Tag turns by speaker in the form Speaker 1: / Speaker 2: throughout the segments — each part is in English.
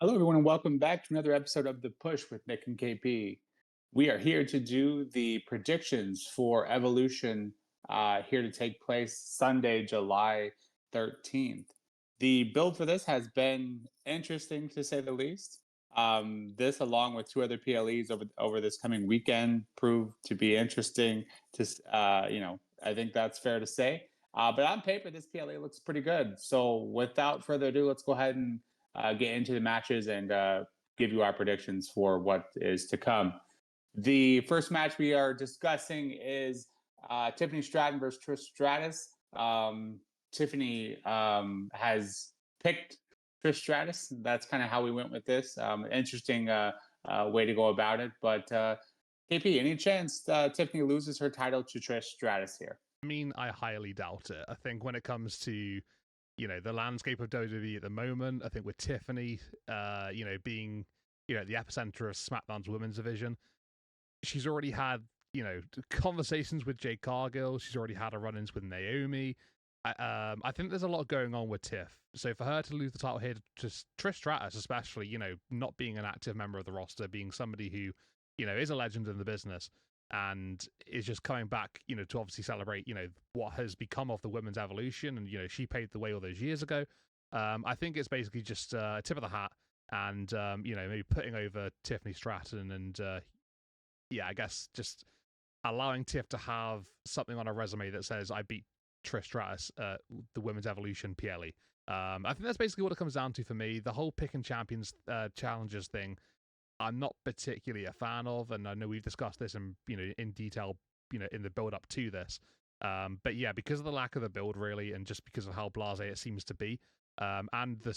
Speaker 1: Hello, everyone, and welcome back to another episode of The Push with Nick and KP. We are here to do the predictions for Evolution here to take place Sunday, July 13th. The build for this has been interesting to say the least. This, along with two other PLEs over this coming weekend, proved to be interesting. I think that's fair to say. But on paper, this PLE looks pretty good. So, without further ado, let's go ahead and get into the matches and give you our predictions for what is to come. The first match we are discussing is Tiffany Stratton versus Trish Stratus. Tiffany has picked Trish Stratus. That's kind of how we went with this. Interesting way to go about it. But KP, any chance Tiffany loses her title to Trish Stratus here?
Speaker 2: I mean, I highly doubt it. I think when it comes to, the landscape of WWE at the moment, I think with Tiffany, being, the epicenter of SmackDown's women's division, she's already had, conversations with Jade Cargill. She's already had a run-ins with Naomi. I think there's a lot going on with Tiff. So for her to lose the title here to Trish Stratus, especially, not being an active member of the roster, being somebody who, is a legend in the business, and is just coming back, to obviously celebrate, what has become of the women's evolution. And, she paved the way all those years ago. I think it's basically just a tip of the hat and, maybe putting over Tiffany Stratton and, I guess just allowing Tiff to have something on her resume that says, I beat Trish Stratus, the women's evolution PLE. I think that's basically what it comes down to for me. The whole pick and champions challenges thing, I'm not particularly a fan of, and I know we've discussed this in detail, in the build up to this. But yeah, because of the lack of the build, really, and just because of how blasé it seems to be, and the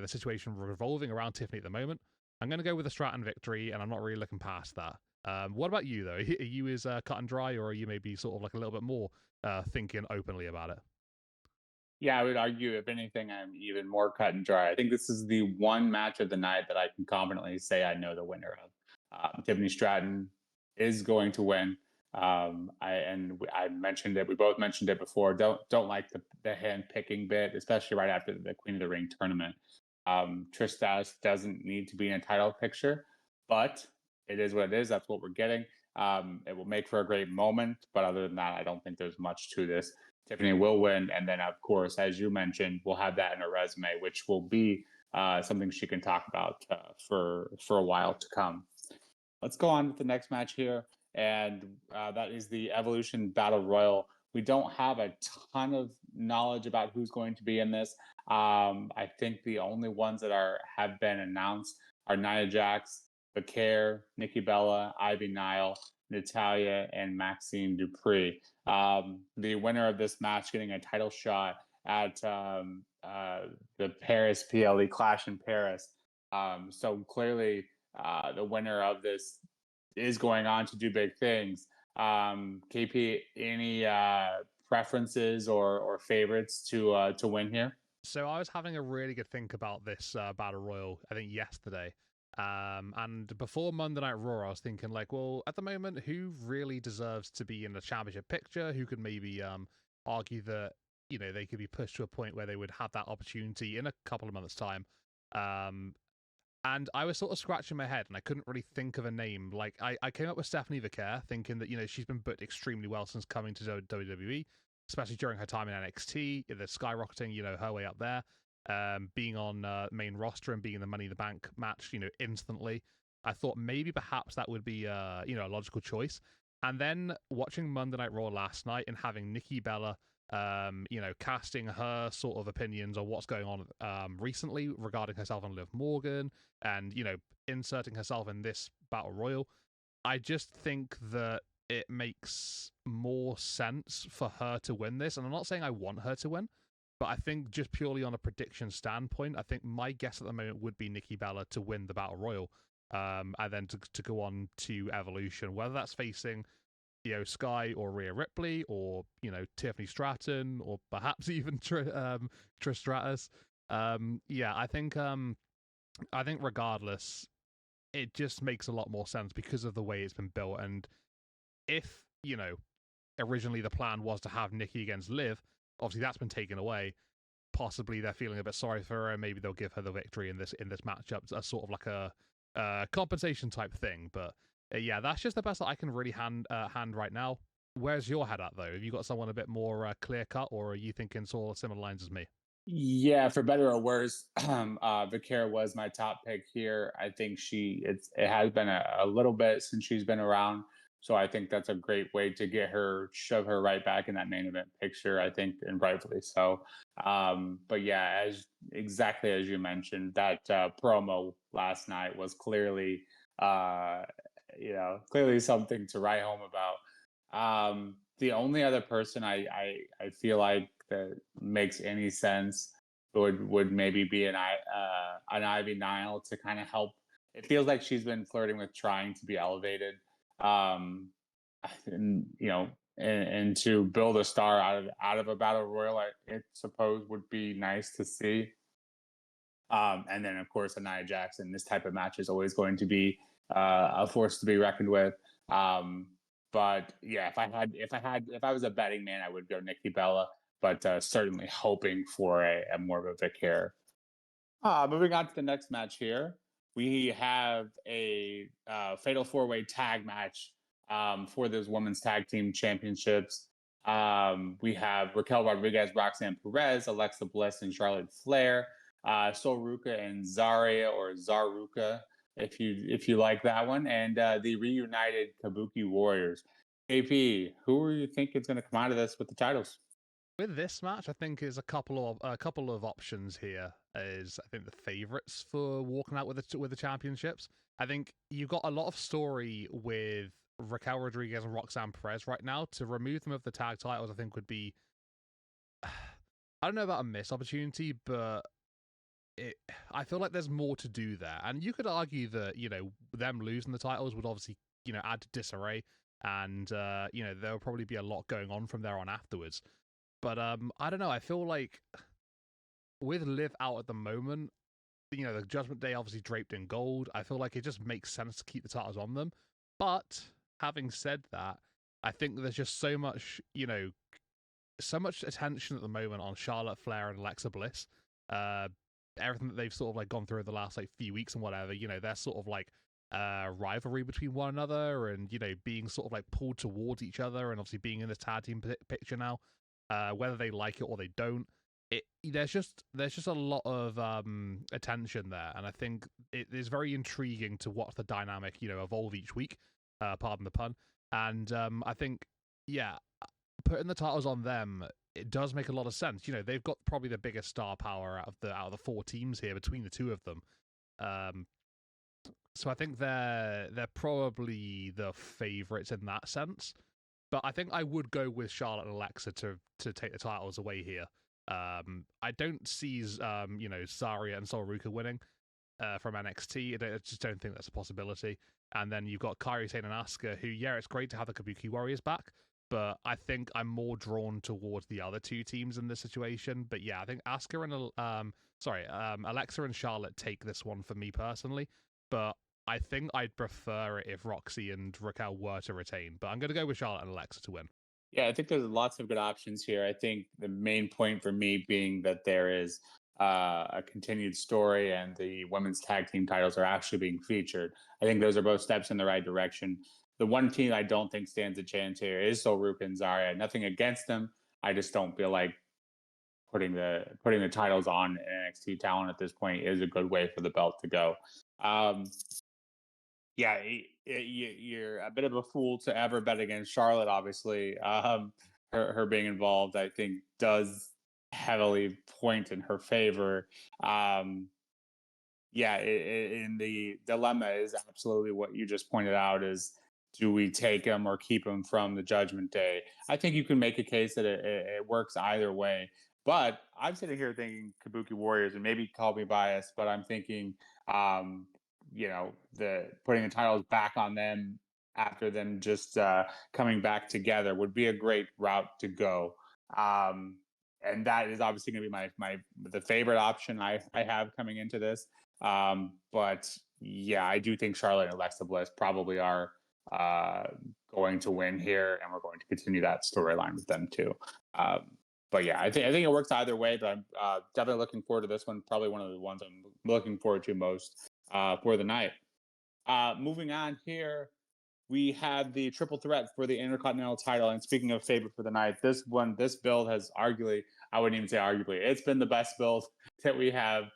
Speaker 2: situation revolving around Tiffany at the moment, I'm going to go with the Stratton victory, and I'm not really looking past that. What about you, though? Are you as cut and dry, or are you maybe sort of like a little bit more thinking openly about it?
Speaker 1: Yeah, I would argue, if anything, I'm even more cut and dry. I think this is the one match of the night that I can confidently say I know the winner of. Tiffany Stratton is going to win. I mentioned it. We both mentioned it before. Don't like the hand picking bit, especially right after the Queen of the Ring tournament. Trish Stratus doesn't need to be in a title picture, but it is what it is. That's what we're getting. It will make for a great moment, but other than that, I don't think there's much to this. Tiffany will win, and then of course, as you mentioned, we'll have that in her resume, which will be something she can talk about for a while to come. Let's go on with the next match here, and that is the Evolution Battle Royal. We don't have a ton of knowledge about who's going to be in this. I think the only ones that have been announced are Nia Jax, Vaquer, Nikki Bella, Ivy Nile, Natalia, and Maxine Dupree. The winner of this match getting a title shot at the Paris PLE Clash in Paris. So clearly, the winner of this is going on to do big things. KP, any preferences or favorites to win here?
Speaker 2: So I was having a really good think about this battle royal, I think yesterday. And before Monday Night Raw, I was thinking like, well, at the moment, who really deserves to be in the championship picture? Who could maybe argue that they could be pushed to a point where they would have that opportunity in a couple of months' time? And I was sort of scratching my head, and I couldn't really think of a name. Like I came up with Stephanie Vaquer, thinking that she's been booked extremely well since coming to WWE, especially during her time in NXT, the skyrocketing, her way up there, being on main roster and being in the Money in the Bank match, instantly. I thought maybe perhaps that would be a logical choice. And then watching Monday Night Raw last night and having Nikki Bella, casting her sort of opinions on what's going on recently regarding herself and Liv Morgan, and inserting herself in this battle royal, I just think that it makes more sense for her to win this. And I'm not saying I want her to win, but I think just purely on a prediction standpoint, I think my guess at the moment would be Nikki Bella to win the battle royal, and then to go on to Evolution, whether that's facing Sky or Rhea Ripley, or Tiffany Stratton, or perhaps even Trish Stratus. I think regardless, it just makes a lot more sense because of the way it's been built. And if originally the plan was to have Nikki against Liv, obviously that's been taken away. possibly they're feeling a bit sorry for her, and maybe they'll give her the victory in this matchup as sort of like a compensation type thing. But yeah, that's just the best that I can really hand right now. Where's your head at though? Have you got someone a bit more clear cut, or are you thinking sort of similar lines as me?
Speaker 1: Yeah, for better or worse, Valkyria was my top pick here. I think it has been a little bit since she's been around, so I think that's a great way to shove her right back in that main event picture. I think, and rightfully so. But yeah, as exactly as you mentioned, that promo last night was clearly, uh, clearly something to write home about. The only other person I feel like that makes any sense would maybe be an Ivy Nile to kind of help. It feels like she's been flirting with trying to be elevated, um, and and to build a star out of a battle royal. I suppose would be nice to see. And then of course Nia Jackson. This type of match is always going to be a force to be reckoned with. Um, but yeah, if I was a betting man, I would go Nikki Bella, but certainly hoping for a more of a Vic here. Moving on to the next match here, we have a fatal four-way tag match for those women's tag team championships. We have Raquel Rodriguez, Roxanne Perez, Alexa Bliss, and Charlotte Flair. Ruca and Zaria, or Zaruka, if you like that one, and the reunited Kabuki Warriors. AP, who are you think is going to come out of this with the titles?
Speaker 2: With this match, I think is a couple of options here. Is I think the favorites for walking out with the championships. I think you've got a lot of story with Raquel Rodriguez and Roxanne Perez right now. To remove them of the tag titles, I think would be, I don't know about a missed opportunity, but I feel like there's more to do there. And you could argue that, them losing the titles would obviously, add to disarray. And, there'll probably be a lot going on from there on afterwards. But I don't know. I feel like with Liv out at the moment, the Judgment Day obviously draped in gold. I feel like it just makes sense to keep the titles on them. But having said that, I think there's just so much, so much attention at the moment on Charlotte Flair and Alexa Bliss. Everything that they've sort of like gone through the last like few weeks and whatever, they're sort of like rivalry between one another, and being sort of like pulled towards each other, and obviously being in the tag team picture now, whether they like it or they don't. There's just a lot of attention there, and I think it is very intriguing to watch the dynamic evolve each week. Pardon the pun. And I think putting the titles on them, it does make a lot of sense. They've got probably the biggest star power out of the four teams here between the two of them. So I think they're probably the favorites in that sense. But I think I would go with Charlotte and Alexa to take the titles away here. I don't see Zaria and Ruca winning from NXT. I just don't think that's a possibility. And then you've got Kairi Sane and Asuka, who, it's great to have the Kabuki Warriors back, but I think I'm more drawn towards the other two teams in this situation. But yeah, I think Asuka and Alexa and Charlotte take this one for me personally. But I think I'd prefer it if Roxy and Raquel were to retain. But I'm going to go with Charlotte and Alexa to win.
Speaker 1: Yeah, I think there's lots of good options here. I think the main point for me being that there is a continued story and the women's tag team titles are actually being featured. I think those are both steps in the right direction. The one team I don't think stands a chance here is Ruca and Zaria. Nothing against them. I just don't feel like putting the titles on NXT talent at this point is a good way for the belt to go. Yeah, you're a bit of a fool to ever bet against Charlotte. Obviously, her being involved, I think, does heavily point in her favor. And the dilemma is absolutely what you just pointed out: is do we take him or keep him from the Judgment Day? I think you can make a case that it works either way. But I'm sitting here thinking Kabuki Warriors, and maybe call me biased, but I'm thinking, the putting the titles back on them after them just coming back together would be a great route to go. And that is obviously going to be the favorite option I have coming into this. But yeah, I do think Charlotte and Alexa Bliss probably are going to win here, and we're going to continue that storyline with them too. but yeah, I think it works either way. But I'm definitely looking forward to this one. Probably one of the ones I'm looking forward to most for the night. Moving on here, we have the triple threat for the Intercontinental title. And speaking of favorite for the night, this build has arguably, I wouldn't even say arguably, it's been the best build that we have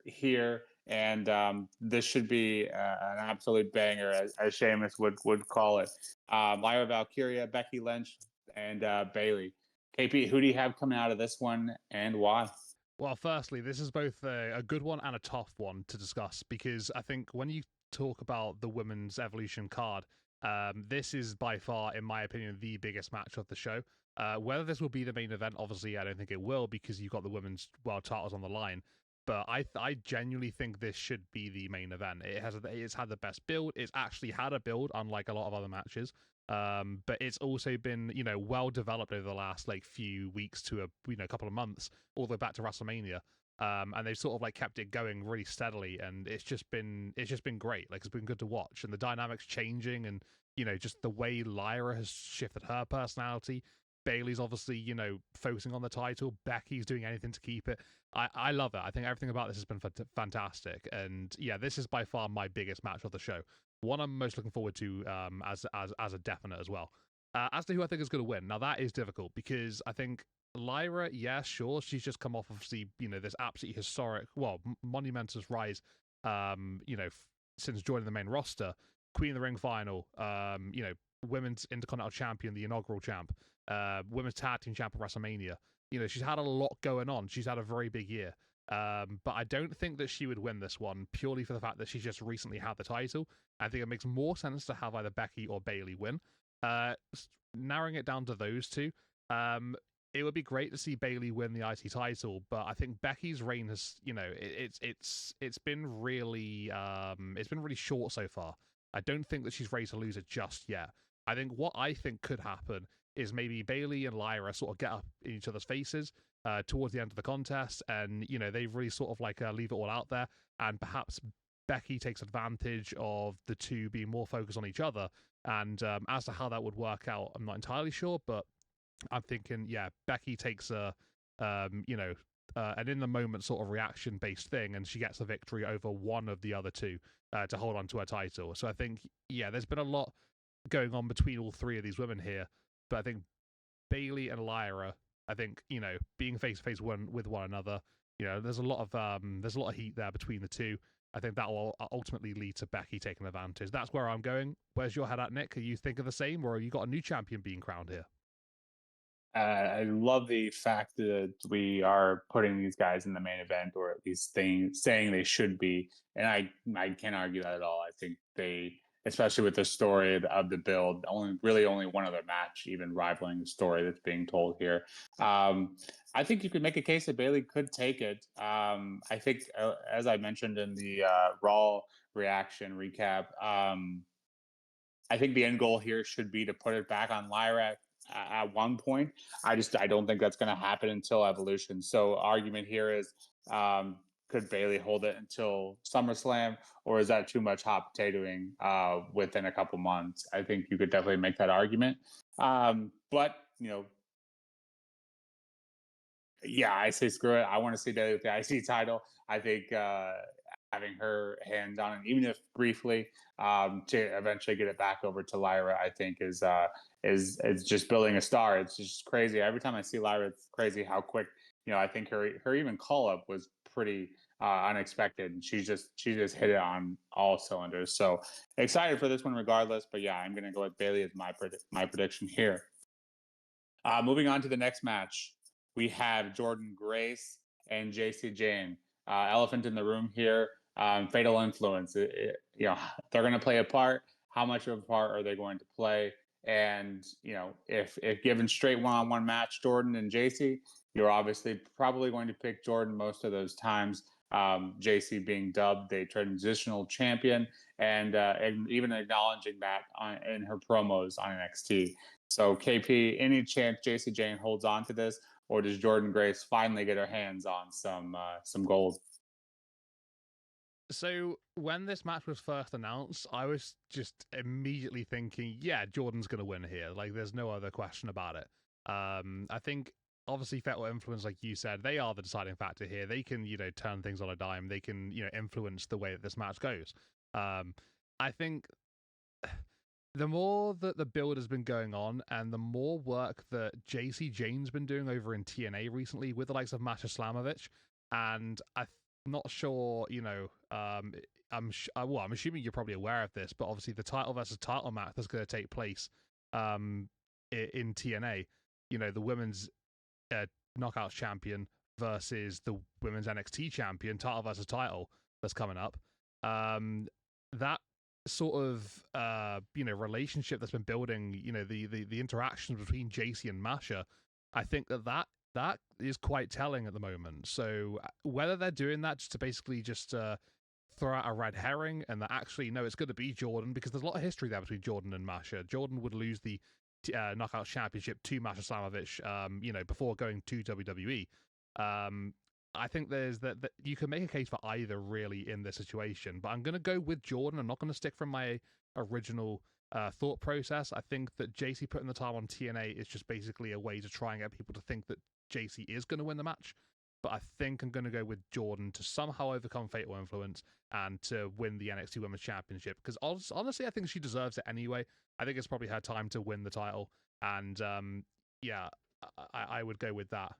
Speaker 1: here. And this should be an absolute banger, as Sheamus would call it. Lyra, Valkyria, Becky Lynch, and Bayley. KP, who do you have coming out of this one, and why?
Speaker 2: Well, firstly, this is both a good one and a tough one to discuss, because I think when you talk about the women's Evolution card, this is by far, in my opinion, the biggest match of the show. Whether this will be the main event, obviously, I don't think it will, because you've got the women's world titles on the line. But I genuinely think this should be the main event. It's had the best build. It's actually had a build, unlike a lot of other matches. But it's also been, well developed over the last few weeks to a couple of months, all the way back to WrestleMania. And they've sort of kept it going really steadily, and it's just been great. It's been good to watch, and the dynamics changing, and just the way Lyra has shifted her personality. Bayley's obviously, focusing on the title. Becky's doing anything to keep it. I love it. I think everything about this has been fantastic. And yeah, this is by far my biggest match of the show. One I'm most looking forward to as a definite as well. As to who I think is going to win, now that is difficult, because I think Lyra, yeah, sure, she's just come off, obviously, this absolutely historic, monumentous rise, since joining the main roster. Queen of the Ring final, women's Intercontinental champion, the inaugural champ, women's tag team champ at WrestleMania. She's had a lot going on. She's had a very big year. But I don't think that she would win this one, purely for the fact that she's just recently had the title. I think it makes more sense to have either Becky or Bayley win. Narrowing it down to those two, it would be great to see Bayley win the IC title, but I think Becky's reign has, it's been really short so far. I don't think that she's ready to lose it just yet. I think what I think could happen is maybe Bayley and Lyra sort of get up in each other's faces towards the end of the contest, and they really sort of leave it all out there, and perhaps Becky takes advantage of the two being more focused on each other. And as to how that would work out, I'm not entirely sure, but I'm thinking, yeah, Becky takes an in the moment sort of reaction based thing, and she gets a victory over one of the other two to hold on to her title. So I think, yeah, there's been a lot going on between all three of these women here, but I think Bayley and Lyra, I think, being face to face with one another, there's a lot of heat there between the two. I think that will ultimately lead to Becky taking advantage. That's where I'm going. Where's your head at, Nick? Are you thinking the same, or have you got a new champion being crowned here?
Speaker 1: I love the fact that we are putting these guys in the main event, or at least saying they should be. And I can't argue that at all. I think they, especially with the story of the build, only one other match even rivaling the story that's being told here. I think you could make a case that Bayley could take it. I think, as I mentioned in the Raw reaction recap, I think the end goal here should be to put it back on Lyra at one point. I don't think that's going to happen until Evolution. So argument here is, could Bayley hold it until SummerSlam, or is that too much hot potatoing within a couple months? I think you could definitely make that argument. But yeah, I say screw it. I want to see Bayley with the IC title. I think having her hands on it, even if briefly, to eventually get it back over to Lyra, I think is just building a star. It's just crazy. Every time I see Lyra, it's crazy how quick. I think her even call up was pretty unexpected. She just hit it on all cylinders. So excited for this one, regardless. But yeah, I'm gonna go with Bayley as my prediction here. Moving on to the next match, we have Jordynne Grace and Jacy Jayne. Elephant in the room here. Fatal influence. They're going to play a part. How much of a part are they going to play? And if given straight one-on-one match, Jordynne and Jacy, you're obviously probably going to pick Jordynne most of those times. Jacy being dubbed the transitional champion, and even acknowledging that in her promos on NXT. So KP, any chance Jacy Jayne holds on to this, or does Jordynne Grace finally get her hands on some gold?
Speaker 2: So when this match was first announced, I was just immediately thinking, yeah, Jordynne's going to win here. There's no other question about it. I think obviously fatal influence, like you said, they are the deciding factor here. They can, turn things on a dime. They can, influence the way that this match goes. I think the more that the build has been going on and the more work that Jacy Jayne's been doing over in TNA recently with the likes of Masha Slamovich, and I'm not sure, I'm assuming you're probably aware of this, but obviously the title versus title match that's going to take place in TNA, the women's Knockouts champion versus the women's NXT champion, title versus title that's coming up. That sort of relationship that's been building, the interactions between Jacy and Masha, I think that is quite telling at the moment. So whether they're doing that just to basically just throw out a red herring and that actually no, it's going to be Jordynne, because there's a lot of history there between Jordynne and Masha. Jordynne would lose the Knockout Championship to Masha Slamovich, before going to WWE. I think there's that you can make a case for either really in this situation, but I'm going to go with Jordynne. I'm not going to stick from my original thought process. I think that Jacy putting the time on TNA is just basically a way to try and get people to think that Jacy is going to win the match. But I think I'm going to go with Jordynne to somehow overcome Fatal Influence and to win the NXT Women's Championship. Because honestly, I think she deserves it anyway. I think it's probably her time to win the title. And I would go with that.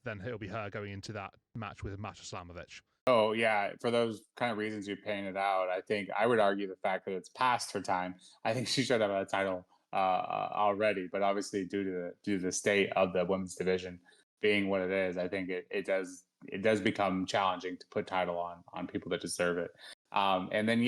Speaker 2: Then it'll be her going into that match with Masha Slamovich.
Speaker 1: Oh, yeah. For those kind of reasons you painted out, I think I would argue the fact that it's past her time. I think she should have a title already, but obviously due to the state of the women's division being what it is, I think it does become challenging to put title on people that deserve it. And then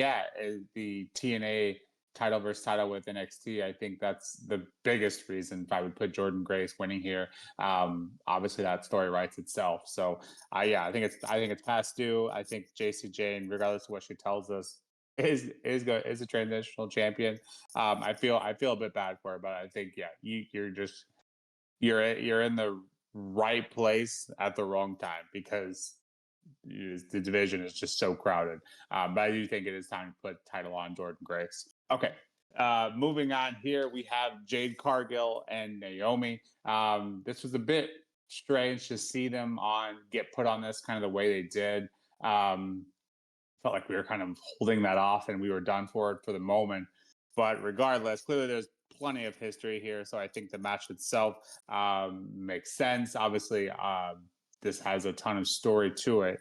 Speaker 1: the TNA title versus title with NXT, I think that's the biggest reason I would put Jordynne Grace winning here. Obviously that story writes itself. So I think it's past due. I think Jacy Jayne, regardless of what she tells us, is a transitional champion. I feel a bit bad for her, but I think you're in the right place at the wrong time because the division is just so crowded. But I do think it is time to put title on Jordynne Grace. Okay. Moving on here, we have Jade Cargill and Naomi. This was a bit strange to see them get put on this kind of the way they did. Felt like we were kind of holding that off and we were done for it for the moment. But regardless, clearly there's plenty of history here. So I think the match itself makes sense. Obviously, this has a ton of story to it.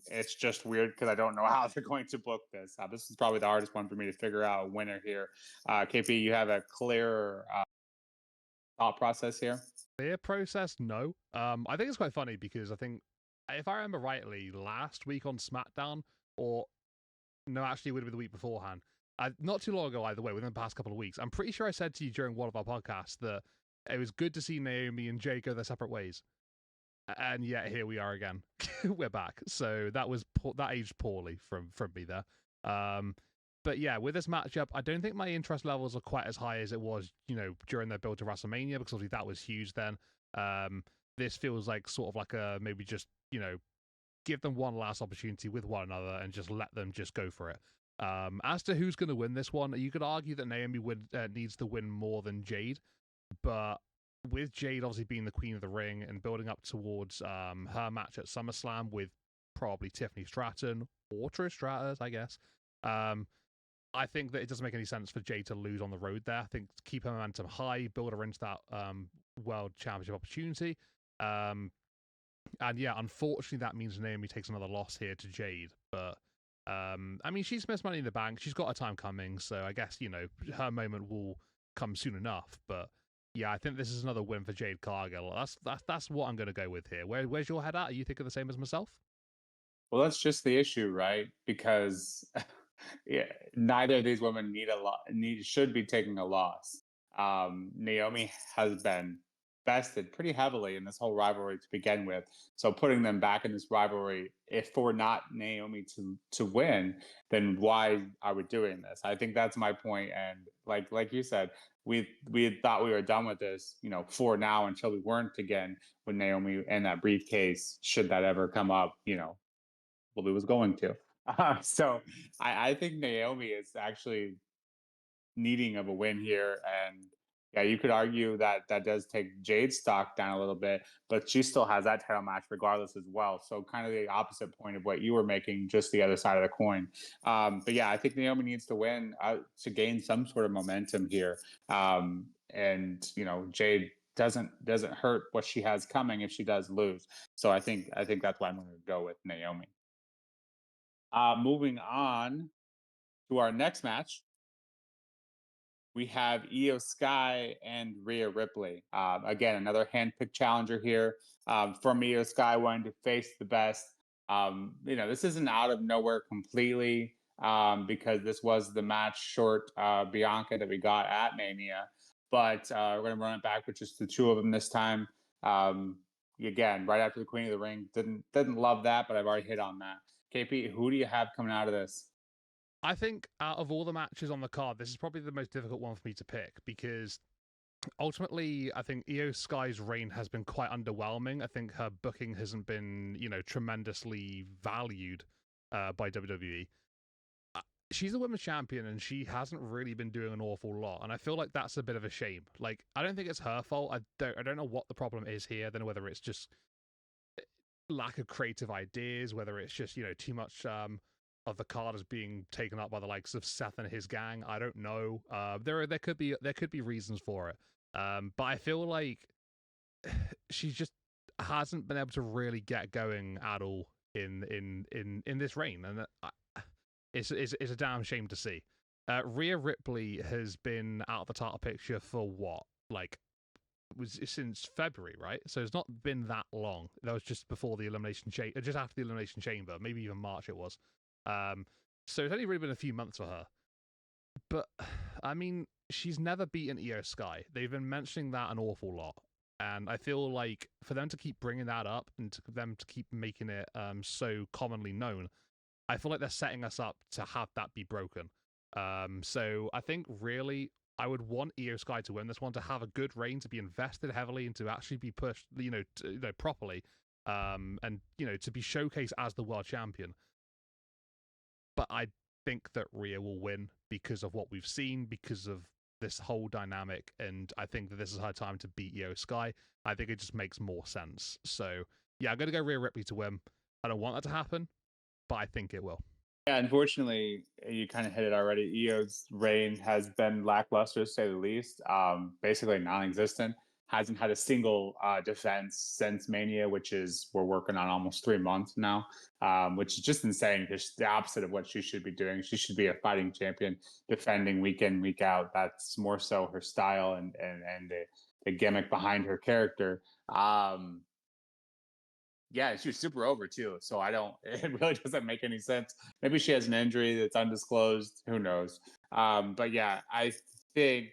Speaker 1: It's just weird because I don't know how they're going to book this. This is probably the hardest one for me to figure out a winner here. KP, you have a clear thought process here?
Speaker 2: Clear process? No. I think it's quite funny because I think, if I remember rightly, last week on SmackDown, or no, actually it would have been the week beforehand, not too long ago either way, within the past couple of weeks, I'm pretty sure I said to you during one of our podcasts that it was good to see Naomi and Jade go their separate ways. And yet here we are again. We're back. So that aged poorly from me there. But yeah, with this matchup, I don't think my interest levels are quite as high as it was, during their build to WrestleMania, because obviously that was huge then. This feels like sort of like a maybe just, give them one last opportunity with one another and just let them just go for it. As to who's going to win this one, you could argue that Naomi needs to win more than Jade, but with Jade obviously being the queen of the ring and building up towards her match at SummerSlam with probably Tiffany Stratton or Trish Stratus, I guess, I think that it doesn't make any sense for Jade to lose on the road there. I think keep her momentum high, build her into that World Championship opportunity. And yeah, unfortunately, that means Naomi takes another loss here to Jade. But I mean, she's missed Money in the Bank. She's got her time coming, so I guess her moment will come soon enough. But yeah, I think this is another win for Jade Cargill. That's what I'm going to go with here. Where's your head at? Are you thinking the same as myself?
Speaker 1: Well, that's just the issue, right? Because neither of these women should be taking a loss. Naomi has been vested pretty heavily in this whole rivalry to begin with. So putting them back in this rivalry, if for not Naomi to win, then why are we doing this? I think that's my point. And like you said, we thought we were done with this, for now until we weren't again with Naomi and that briefcase, should that ever come up, well, it was going to. So I think Naomi is actually needing of a win here, and Yeah, you could argue that that does take Jade's stock down a little bit, but she still has that title match regardless as well. So kind of the opposite point of what you were making, just the other side of the coin. But yeah, I think Naomi needs to win to gain some sort of momentum here. And Jade doesn't hurt what she has coming if she does lose. So I think that's why I'm going to go with Naomi. Moving on to our next match, we have Io Sky and Rhea Ripley. Again, another handpicked challenger here from Io Sky, wanting to face the best. This isn't out of nowhere completely because this was the match short Bianca that we got at Mania. But we're going to run it back with just the two of them this time. Again, right after the Queen of the Ring. Didn't love that, but I've already hit on that. KP, who do you have coming out of this?
Speaker 2: I think out of all the matches on the card, this is probably the most difficult one for me to pick because ultimately, I think Io Sky's reign has been quite underwhelming. I think her booking hasn't been, tremendously valued by WWE. She's a women's champion and she hasn't really been doing an awful lot, and I feel like that's a bit of a shame. Like, I don't think it's her fault. I don't know what the problem is here. I don't know whether it's just lack of creative ideas, whether it's just too much of the card is being taken up by the likes of Seth and his gang. I don't know. There could be reasons for it. But I feel like she just hasn't been able to really get going at all in this reign, and it's a damn shame to see. Rhea Ripley has been out of the title picture for what, like, was since February, right? So it's not been that long. That was just before the elimination chamber, just after the elimination chamber, maybe even March it was. So it's only really been a few months for her. But I mean, she's never beaten Io Sky. They've been mentioning that an awful lot, and I feel like for them to keep bringing that up and to them to keep making it so commonly known, I feel like they're setting us up to have that be broken. So I think really I would want Io Sky to win this one, to have a good reign, to be invested heavily, and to actually be pushed, properly, and to be showcased as the world champion. But I think that Rhea will win because of what we've seen, because of this whole dynamic, and I think that this is her time to beat Io Sky. I think it just makes more sense. So yeah, I'm gonna go Rhea Ripley to win. I don't want that to happen, but I think it will.
Speaker 1: Yeah, unfortunately, you kind of hit it already. Io's reign has been lackluster, to say the least. Basically non-existent. Hasn't had a single defense since Mania, which is we're working on almost 3 months now, which is just insane. Just the opposite of what she should be doing. She should be a fighting champion, defending week in, week out. That's more so her style and the gimmick behind her character. Yeah, she was super over too. So I don't. It really doesn't make any sense. Maybe she has an injury that's undisclosed. Who knows? But yeah, think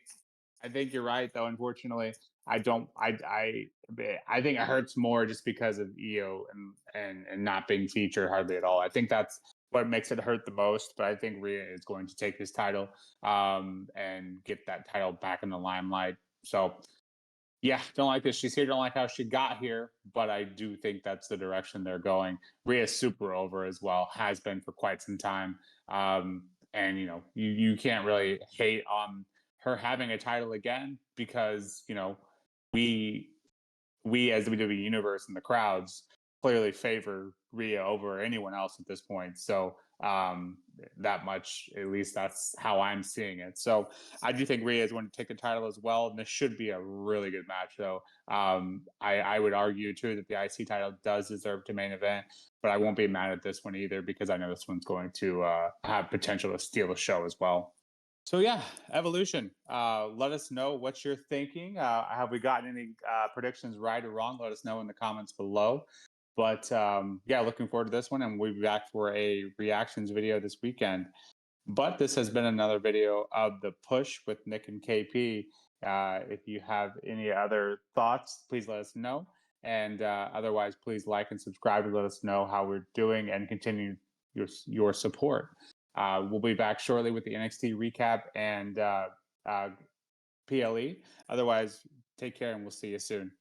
Speaker 1: I think you're right. Though unfortunately, I don't. I think it hurts more just because of Io and not being featured hardly at all. I think that's what makes it hurt the most. But I think Rhea is going to take this title and get that title back in the limelight. So yeah, don't like this. She's here. Don't like how she got here, but I do think that's the direction they're going. Rhea's super over as well, has been for quite some time. And you can't really hate on her having a title again because we we as the WWE universe and the crowds clearly favor Rhea over anyone else at this point. So that much, at least that's how I'm seeing it. So I do think Rhea is going to take the title as well, and this should be a really good match. Though I would argue too that the IC title does deserve to main event, but I won't be mad at this one either because I know this one's going to have potential to steal the show as well. So yeah, Evolution. Let us know what you're thinking. Have we gotten any predictions right or wrong? Let us know in the comments below. But yeah, looking forward to this one, and we'll be back for a reactions video this weekend. But this has been another video of The Push with Nick and KP. If you have any other thoughts, please let us know. And otherwise, please like and subscribe to let us know how we're doing and continue your support. We'll be back shortly with the NXT recap and PLE. Otherwise, take care and we'll see you soon.